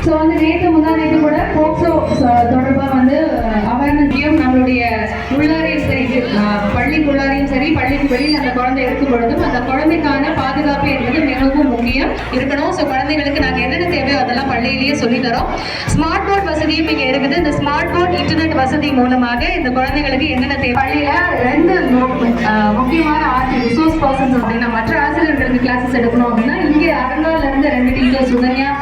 So வந்து நேற்று முந்தா நேற்று கூட போக்சோ தொடர்பாக வந்து அவேர்னஸையும் நம்மளுடைய உள்ளாரையும் சரி பள்ளிக்குள்ளாரையும் சரி பள்ளிக்கு வெளியில் அந்த குழந்தை இருக்கும் பொழுதும் அந்த குழந்தைக்கான பாதுகாப்பு என்பது மிகவும் முக்கியம் இருக்கணும். ஸோ குழந்தைகளுக்கு நாங்கள் என்னென்ன தேவையோ அதெல்லாம் பள்ளியிலேயே சொல்லித்தரோம். ஸ்மார்ட் போர்ட் வசதியும் இங்கே இருக்குது. இந்த ஸ்மார்ட் போர்ட் இன்டர்நெட் வசதி மூலமாக இந்த குழந்தைகளுக்கு என்னென்ன தேவை பள்ளியில் 2 முக்கியமான ரிசோர்ஸ் பர்சன்ஸ் அப்படின்னா மற்ற ஆசிரியர்களுக்கு கிளாஸஸ் எடுக்கணும் அப்படின்னா இங்கே அரங்கால இருந்து 2 டீச்சர்ஸ் சுகன்யா